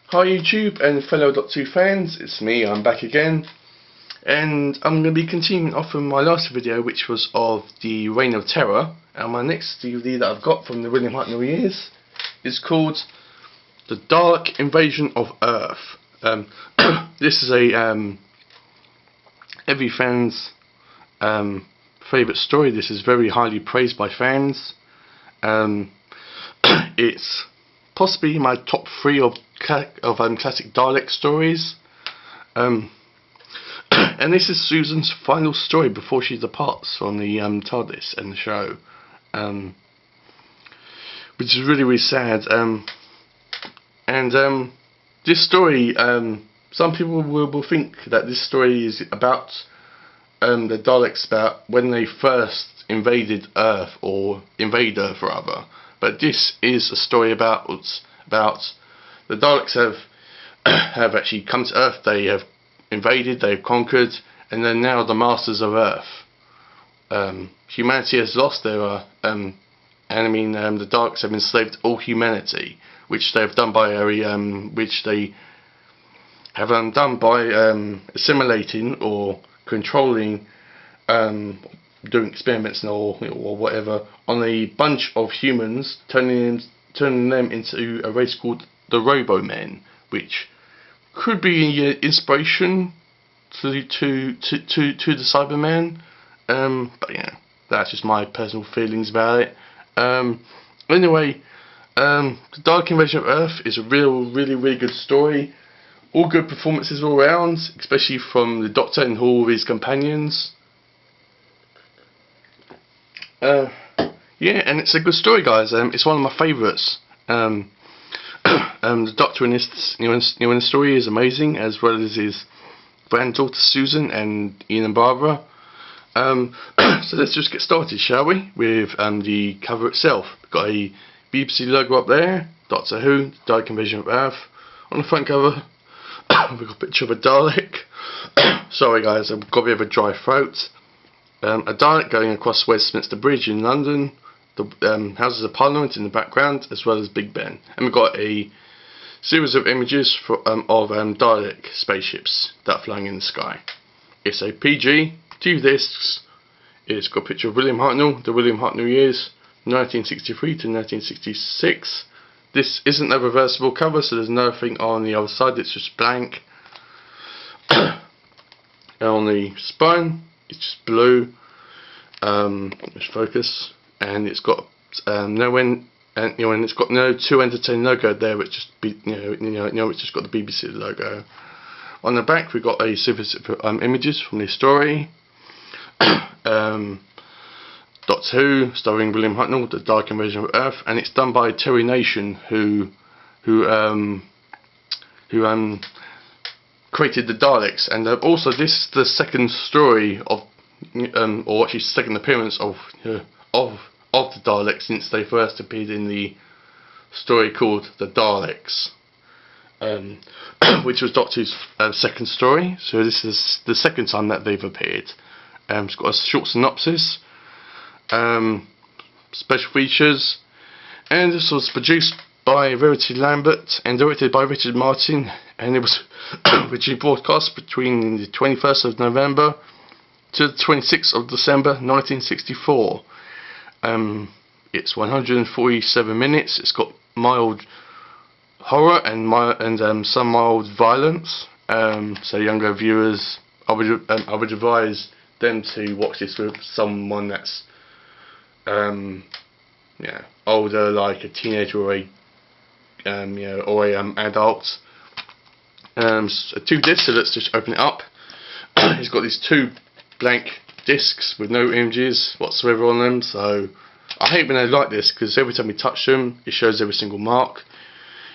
Hi YouTube and fellow Doctor Who fans, it's me, I'm back again, and I'm going to be continuing off from my last video, which was of the Reign of Terror, and my next DVD that I've got from the William Hartnell years is called The Dalek Invasion of Earth. This is a every fan's favourite story. This is very highly praised by fans. It's possibly my top 3 of classic Dalek stories, and this is Susan's final story before she departs from the TARDIS and the show, which is really sad. This story, some people will think that this story is about the Daleks, about when they first invaded Earth, or invade Earth rather. But this is a story about the Daleks have actually come to Earth. They have invaded, they have conquered, and they're now the masters of Earth. Humanity has lost their the Daleks have enslaved all humanity, which they have done by assimilating or controlling, doing experiments or whatever on a bunch of humans, turning them into a race called the Robo-Men, which could be an inspiration to the Cybermen. But yeah, that's just my personal feelings about it. Anyway, the Dalek Invasion of Earth is a really good story. All good performances all around, especially from the Doctor and all of his companions. Yeah, and it's a good story, guys. It's one of my favourites. The Doctor in this, in the story is amazing, as well as his granddaughter Susan and Ian and Barbara. So let's just get started, shall we? With the cover itself. We've got a BBC logo up there, Doctor Who, The Dalek Invasion of Earth. On the front cover, we've got a picture of a Dalek. Sorry guys, I've got a bit of a dry throat. A Dalek going across Westminster Bridge in London, the Houses of Parliament in the background, as well as Big Ben. And we've got a series of images of Dalek spaceships that are flying in the sky. It's a PG, 2 discs. It's got a picture of William Hartnell, the William Hartnell years, 1963 to 1966. This isn't a reversible cover, so there's nothing on the other side, it's just blank. And on the spine, it's just blue. Let's focus, and it's got it's got no Too Entertaining logo there. It's just it's just got the BBC logo. On the back, we've got a series of images from this story. Doctor Who, starring William Hartnell, The Dalek Invasion of Earth, and it's done by Terry Nation, who created the Daleks, and also this is the second story of, or actually second appearance of the Daleks since they first appeared in the story called The Daleks, which was Doctor Who's second story. So this is the second time that they've appeared. It's got a short synopsis, special features, and this was produced by Verity Lambert and directed by Richard Martin, and it was originally broadcast between the 21st of November to the 26th of December 1964. It's 147 minutes. It's got mild horror and some mild violence. So younger viewers, I would advise them to watch this with someone that's older, like a teenager or a adult. 2 discs, so let's just open it up. It's got these 2 blank discs with no images whatsoever on them, so I hate when they like this, because every time we touch them it shows every single mark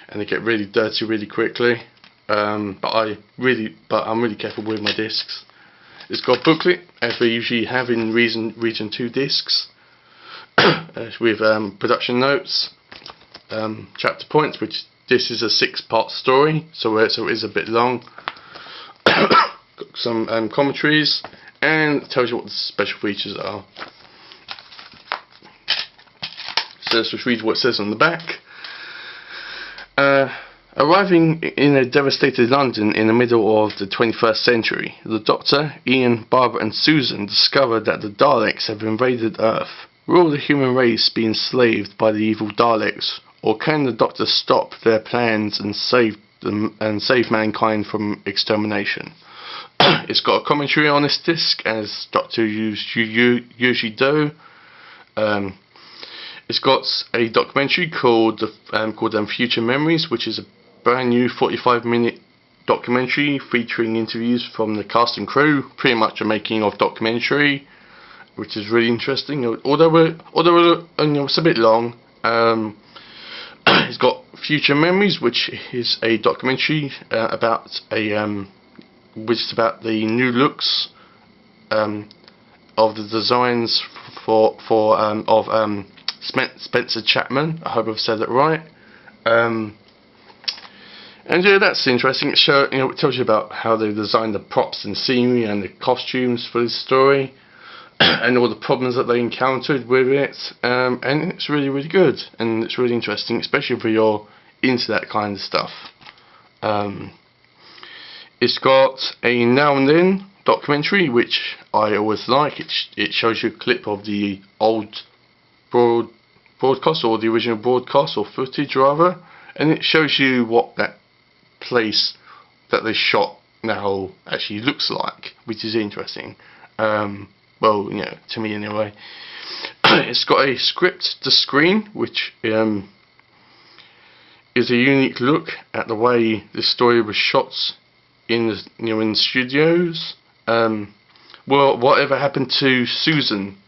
and they get really dirty really quickly. But I'm really careful with my discs. It's got a booklet, as we usually have in Region 2 discs, with production notes, chapter points, which this is a 6-part story, so it is a bit long. Got some commentaries, and it tells you what the special features are. So let's just read what it says on the back. Arriving in a devastated London in the middle of the 21st century, the Doctor, Ian, Barbara and Susan discover that the Daleks have invaded Earth. Will the human race be enslaved by the evil Daleks, or can the Doctor stop their plans and save mankind from extermination? It's got a commentary on this disc, as Doctor usually do. It's got a documentary called Future Memories, which is a brand new 45-minute documentary featuring interviews from the cast and crew, pretty much a making of documentary, which is really interesting. Although it's a bit long. It's got Future Memories, which is a documentary about the new looks of the designs of Spencer Chapman. I hope I've said that right. And yeah, that's interesting. It tells you about how they designed the props and scenery and the costumes for this story, and all the problems that they encountered with it. And it's really, really good, and it's really interesting, especially if you're into that kind of stuff. It's got a Now and Then documentary, which I always like. It shows you a clip of the old broadcast, or the original broadcast, or footage rather, and it shows you what that place that they shot now actually looks like, which is interesting. Well, to me anyway. It's got a script to screen, which is a unique look at the way the story was shot in the studios. Well, whatever happened to Susan?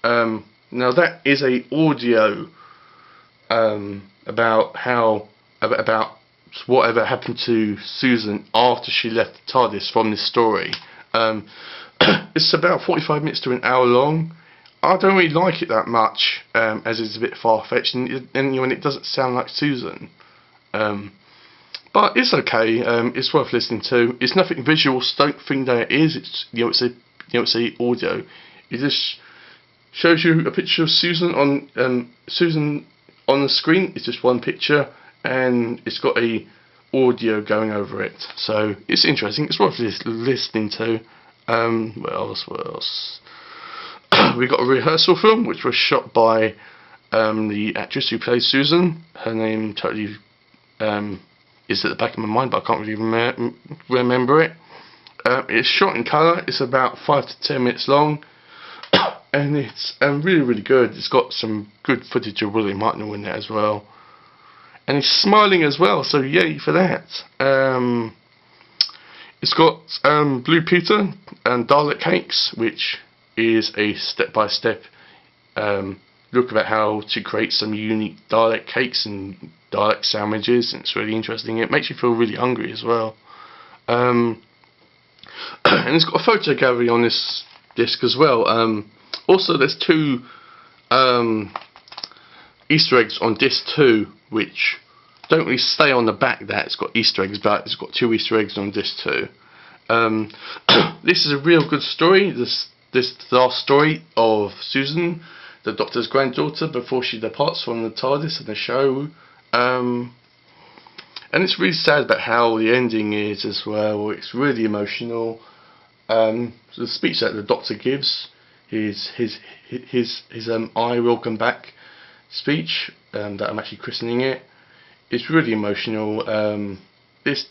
Now that is a audio about whatever happened to Susan after she left the TARDIS from this story. It's about 45 minutes to an hour long. I don't really like it that much, as it's a bit far-fetched, and it doesn't sound like Susan. But it's okay. It's worth listening to. It's nothing visual. So don't think that it is. It's a audio. It just shows you a picture of Susan on the screen. It's just one picture, and it's got a audio going over it. So it's interesting. It's worth listening to. What else? We got a rehearsal film which was shot by the actress who plays Susan. Her name totally is at the back of my mind, but I can't really remember it. It's shot in colour. It's about 5 to 10 minutes long, and it's really, really good. It's got some good footage of William Hartnell in there as well, and he's smiling as well, so yay for that. It's got Blue Peter and Dalek cakes, which is a step-by-step look about how to create some unique Dalek cakes and Dalek sandwiches, and it's really interesting. It makes you feel really hungry as well. And it's got a photo gallery on this disc as well. Also, there's 2 Easter eggs on disc 2, which don't really stay on the back. That it's got Easter eggs, but it's got 2 Easter eggs on disc 2. This is a real good story. This last story of Susan, the Doctor's granddaughter, before she departs from the TARDIS in the show. And it's really sad about how the ending is as well. It's really emotional. The speech that the Doctor gives, his I will come back speech, that I'm actually christening it. It's really emotional. This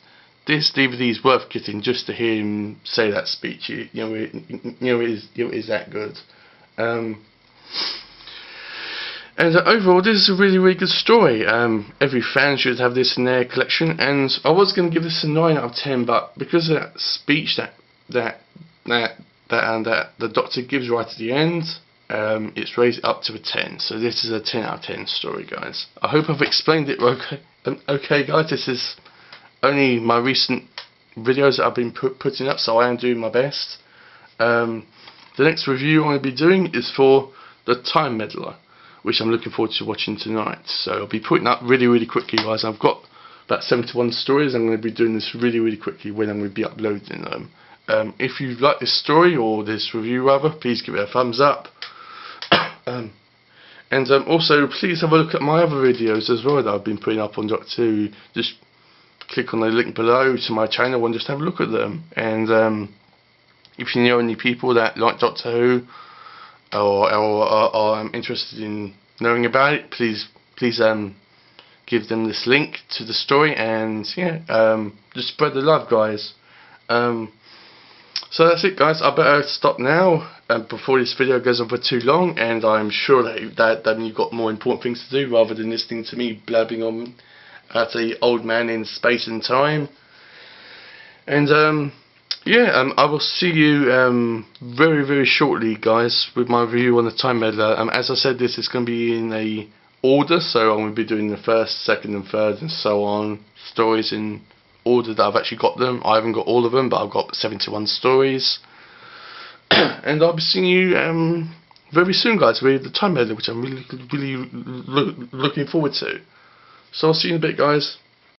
DVD is worth getting just to hear him say that speech. It is that good. And overall, this is a really, really good story. Every fan should have this in their collection. And I was going to give this a 9 out of 10, but because of that speech that the Doctor gives right at the end, it's raised up to a 10. So this is a 10 out of 10 story, guys. I hope I've explained it okay. Okay, guys. This is only my recent videos that I've been putting up, so I am doing my best. The next review I'm going to be doing is for the Time Meddler, which I'm looking forward to watching tonight. So I'll be putting up really, really quickly, guys. I've got about 71 stories. I'm going to be doing this really, really quickly when I'm going to be uploading them. If you like this story, or this review rather, please give it a thumbs up. And also, please have a look at my other videos as well that I've been putting up on Doctor Who. Just click on the link below to my channel and just have a look at them. And if you know any people that like Doctor Who or are interested in knowing about it, please give them this link to the story, and yeah, just spread the love, guys. So that's it, guys. I better stop now before this video goes on for too long, and I'm sure that you've got more important things to do rather than listening to me blabbing on at the old man in space and time. And yeah, I will see you very shortly, guys, with my review on the Time Meddler. As I said, this is going to be in a order, so I'm going to be doing the first, second and third and so on stories in order that I've actually got them. I haven't got all of them, but I've got 71 stories. And I'll be seeing you very soon, guys, with the Time Meddler, which I'm really looking forward to. So I'll see you in a bit, guys.